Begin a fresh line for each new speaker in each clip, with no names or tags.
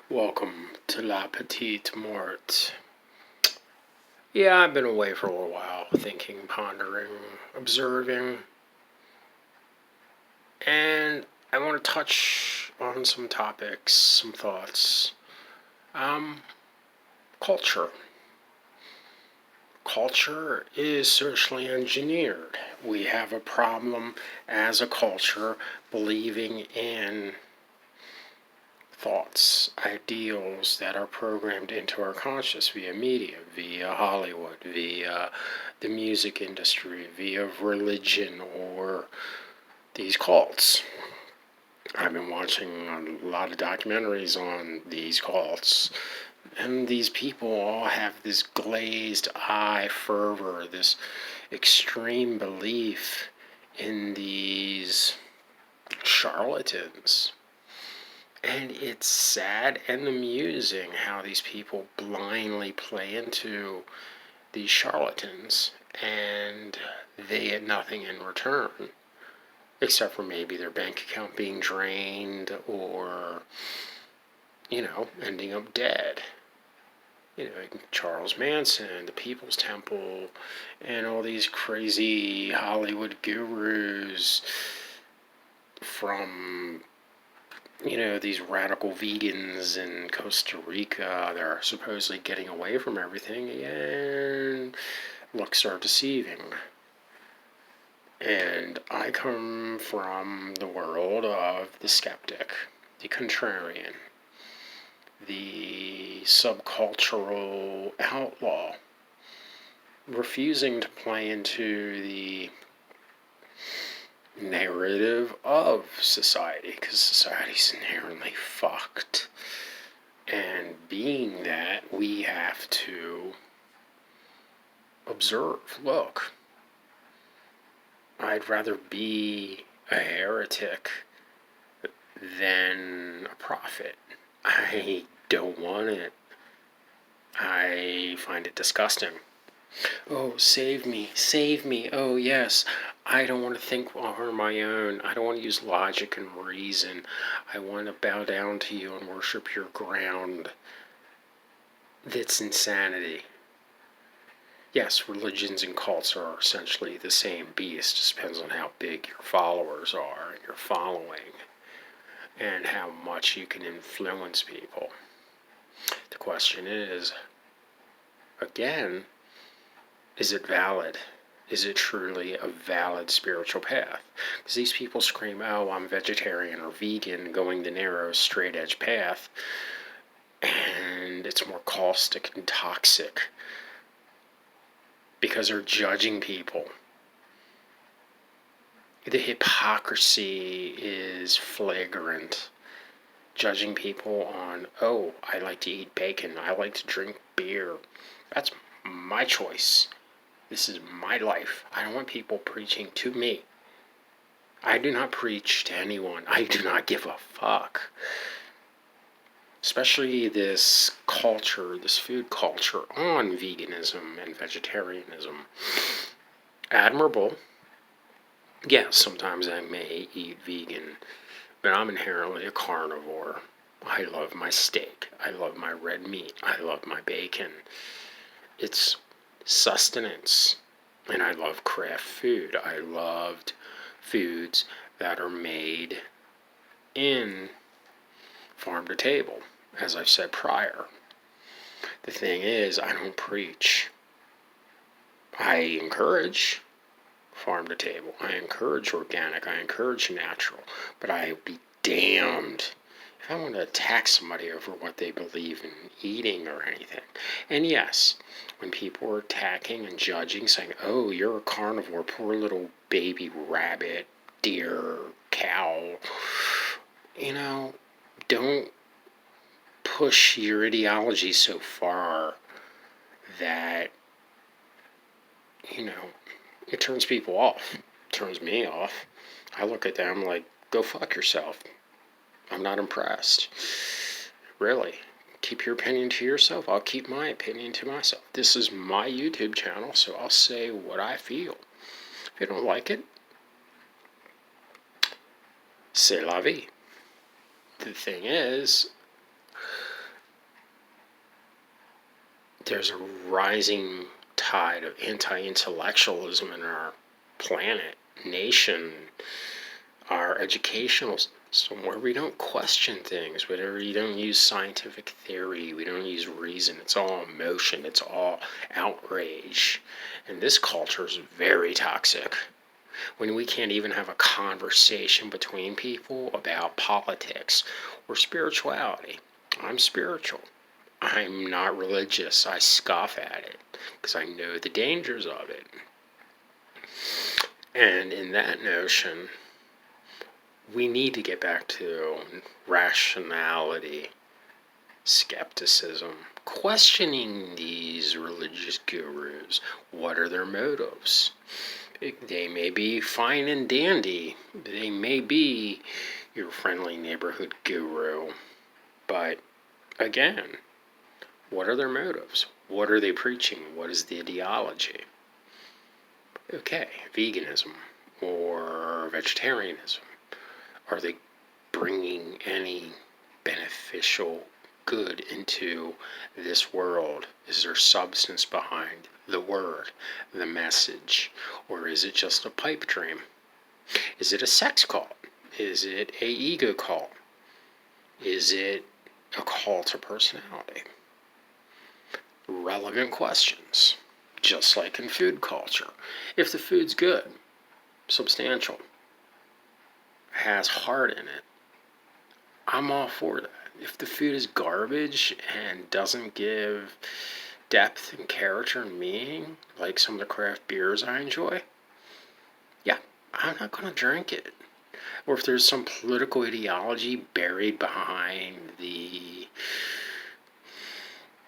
Welcome to La Petite Mort. Yeah, I've been away for a little while, thinking, pondering, observing, and I want to touch on some topics, some thoughts. Um, Culture. Culture is socially engineered. We have a problem as a culture believing in thoughts, ideals that are programmed into our conscious via media, via Hollywood, via the music industry, via religion, or these cults. I've been watching a lot of documentaries on these cults, and these people all have this glazed eye fervor, this extreme belief in these charlatans. And it's sad and amusing how these people blindly play into these charlatans and they get nothing in return. Except for maybe their bank account being drained or, ending up dead. Charles Manson, the People's Temple, and all these crazy Hollywood gurus from these radical vegans in Costa Rica. They're supposedly getting away from everything, and looks are deceiving. And I come from the world of the skeptic, the contrarian, the subcultural outlaw, refusing to play into the narrative of society, because society's inherently fucked. And being that, we have to observe. Look, I'd rather be a heretic than a prophet. I don't want it. I find it disgusting. Oh, save me, save me. Oh, yes. I don't want to think on my own. I don't want to use logic and reason. I want to bow down to you and worship your ground. That's insanity. Yes, religions and cults are essentially the same beast. It just depends on how big your followers are and your following and how much you can influence people. The question is, again, is it valid? Is it truly a valid spiritual path? Because these people scream, oh, I'm vegetarian or vegan, going the narrow, straight edge path, and it's more caustic and toxic because they're judging people. The hypocrisy is flagrant. Judging people on, oh, I like to eat bacon, I like to drink beer. That's my choice. This is my life. I don't want people preaching to me. I do not preach to anyone. I do not give a fuck. Especially this culture, this food culture on veganism and vegetarianism. Admirable. Yes, sometimes I may eat vegan, but I'm inherently a carnivore. I love my steak. I love my red meat. I love my bacon. It's sustenance. And I love craft food. I loved foods that are made in farm to table, as I've said prior. The thing is, I don't preach. I encourage farm to table. I encourage organic. I encourage natural. But I'd be damned if I want to attack somebody over what they believe in eating or anything. And yes, when people are attacking and judging, saying, oh, you're a carnivore, poor little baby rabbit, deer, cow, don't push your ideology so far that, it turns people off. It turns me off. I look at them like, go fuck yourself. I'm not impressed. Really. Keep your opinion to yourself. I'll keep my opinion to myself. This is my YouTube channel, so I'll say what I feel. If you don't like it, c'est la vie. The thing is, there's a rising tide of anti-intellectualism in our planet, nation, our educational system, where we don't question things, where we don't use scientific theory, we don't use reason. It's all emotion, it's all outrage. And this culture is very toxic. When we can't even have a conversation between people about politics or spirituality. I'm spiritual. I'm not religious. I scoff at it because I know the dangers of it. And in that notion, we need to get back to rationality, skepticism, questioning these religious gurus. What are their motives? They may be fine and dandy. They may be your friendly neighborhood guru. But again, what are their motives? What are they preaching? What is the ideology? Okay, veganism or vegetarianism. Are they bringing any beneficial good into this world? Is there substance behind the word, the message? Or is it just a pipe dream? Is it a sex cult? Is it a ego cult? Is it a cult to personality? Relevant questions, just like in food culture. If the food's good, substantial, has heart in it, I'm all for that. If the food is garbage and doesn't give depth and character and meaning, like some of the craft beers I enjoy, yeah, I'm not going to drink it. Or if there's some political ideology buried behind the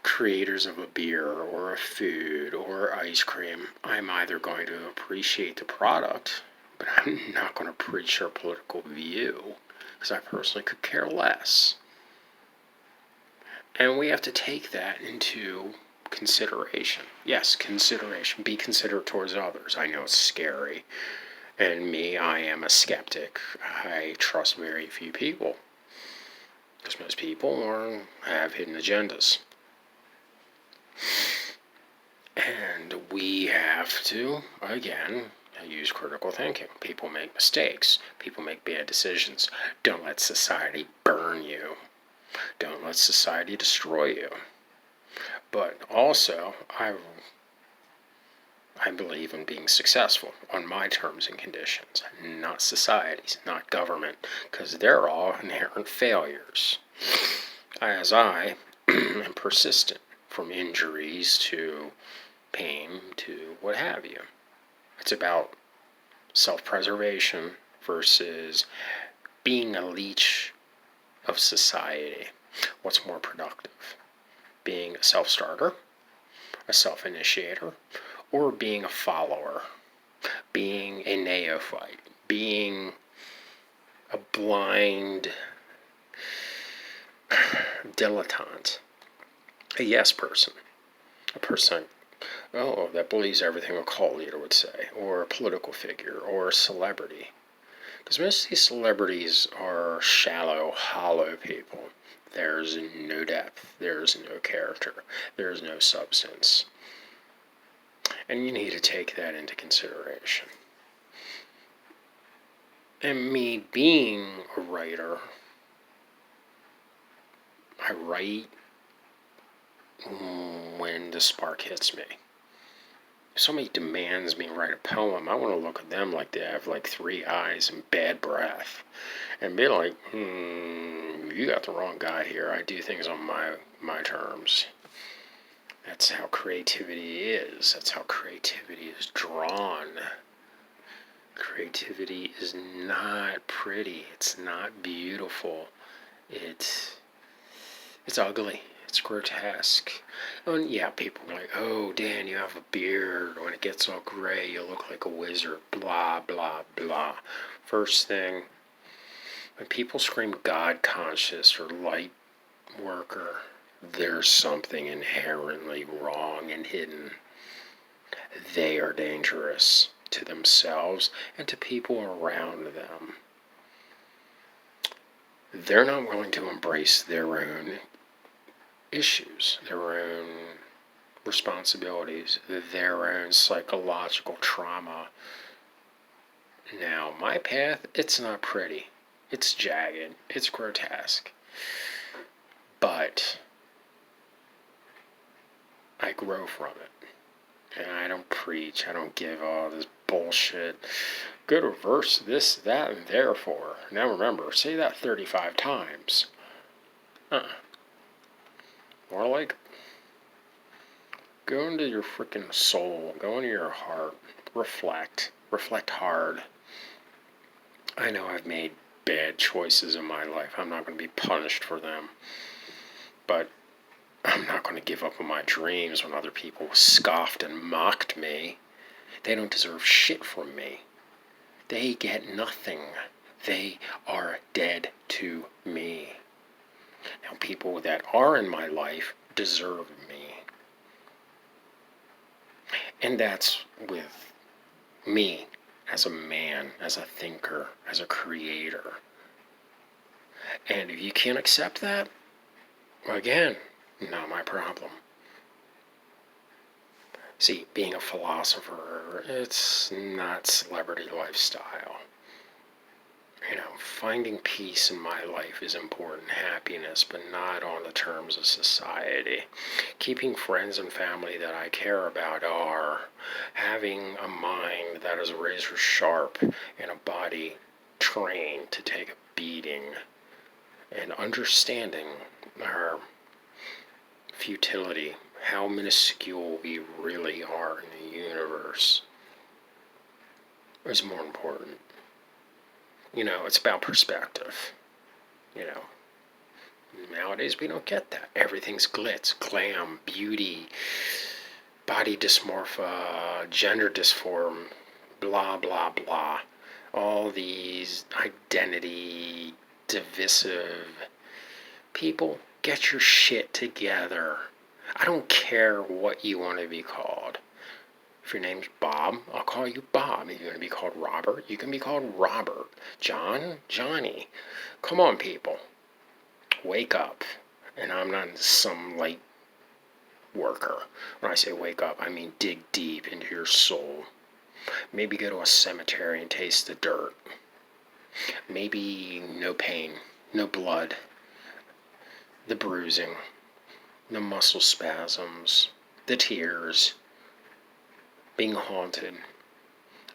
creators of a beer or a food or ice cream, I'm either going to appreciate the product, but I'm not going to preach their political view, because I personally could care less. And we have to take that into consideration. Yes, consideration. Be considerate towards others. I know it's scary. And me, I am a skeptic. I trust very few people, because most people have hidden agendas. And we have to, again, use critical thinking. People make mistakes. People make bad decisions. Don't let society burn you. Don't let society destroy you. But also, I believe in being successful on my terms and conditions, not society's, not government, because they're all inherent failures. As I am persistent, from injuries to pain to what have you. It's about self-preservation versus being a leech of society. What's more productive? Being a self-starter, a self-initiator, or being a follower, being a neophyte, being a blind dilettante, a yes person, a person that believes everything a cult leader would say, or a political figure, or a celebrity. Because most of these celebrities are shallow, hollow people. There's no depth, there's no character, there's no substance. And you need to take that into consideration. And me being a writer, I write when the spark hits me. If somebody demands me write a poem, I want to look at them like they have like 3 eyes and bad breath, and be like, you got the wrong guy here. I do things on my terms. That's how creativity is. That's how creativity is drawn. Creativity is not pretty. It's not beautiful. It's ugly. It's grotesque. And yeah, people are like, oh, Dan, you have a beard. When it gets all gray, you look like a wizard. Blah, blah, blah. First thing, when people scream God conscious or light worker, there's something inherently wrong and hidden. They are dangerous to themselves and to people around them. They're not willing to embrace their own issues, their own responsibilities, their own psychological trauma. Now, my path, it's not pretty. It's jagged. It's grotesque. But I grow from it. And I don't preach. I don't give all this bullshit. Go to verse this, that, and therefore. Now remember, say that 35 times. More like, go into your freaking soul. Go into your heart. Reflect. Reflect hard. I know I've made bad choices in my life. I'm not going to be punished for them. But I'm not going to give up on my dreams when other people scoffed and mocked me. They don't deserve shit from me. They get nothing. They are dead to me. Now, people that are in my life deserve me. And that's with me as a man, as a thinker, as a creator. And if you can't accept that, again, not my problem. See, being a philosopher, it's not celebrity lifestyle. You know, finding peace in my life is important, happiness, but not on the terms of society. Keeping friends and family that I care about are having a mind that is razor sharp and a body trained to take a beating, and understanding our futility, how minuscule we really are in the universe, is more important. You know, it's about perspective. You know, nowadays we don't get that. Everything's glitz, glam, beauty, body dysmorphia, gender dysphoria, blah, blah, blah. All these identity divisive people, get your shit together. I don't care what you want to be called. If your name's Bob, I'll call you Bob. If you're going to be called Robert, you can be called Robert. John, Johnny. Come on, people. Wake up. And I'm not some light worker. When I say wake up, I mean dig deep into your soul. Maybe go to a cemetery and taste the dirt. Maybe no pain, no blood, the bruising, the muscle spasms, the tears, being haunted.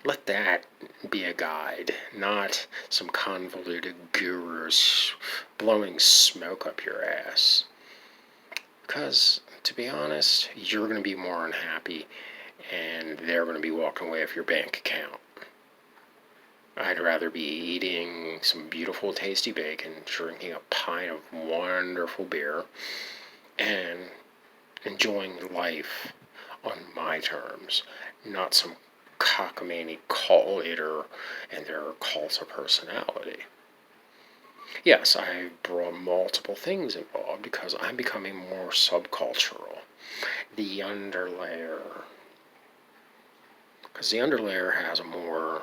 Let that be a guide, not some convoluted gurus blowing smoke up your ass. Because, to be honest, you're going to be more unhappy, and they're going to be walking away with your bank account. I'd rather be eating some beautiful, tasty bacon, drinking a pint of wonderful beer, and enjoying life on my terms, not some cockamamie cult leader and their cult of personality. Yes, I brought multiple things involved because I'm becoming more subcultural. The underlayer. Because the underlayer has more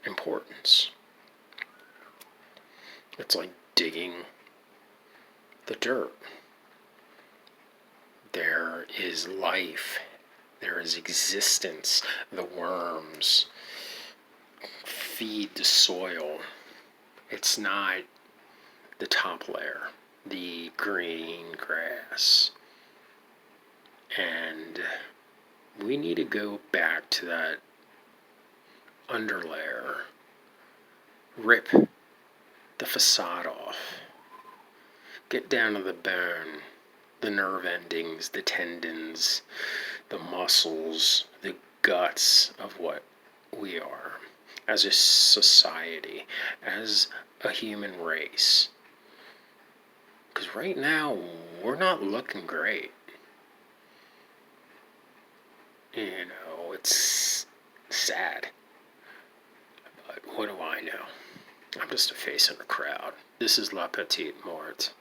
importance. It's like digging the dirt. There is life. There is existence. The worms feed the soil. It's not the top layer, the green grass. And we need to go back to that underlayer. Rip the facade off. Get down to the bone, the nerve endings, the tendons, the muscles, the guts of what we are as a society, as a human race. Because right now, we're not looking great. You know, it's sad. But what do I know? I'm just a face in a crowd. This is La Petite Mort.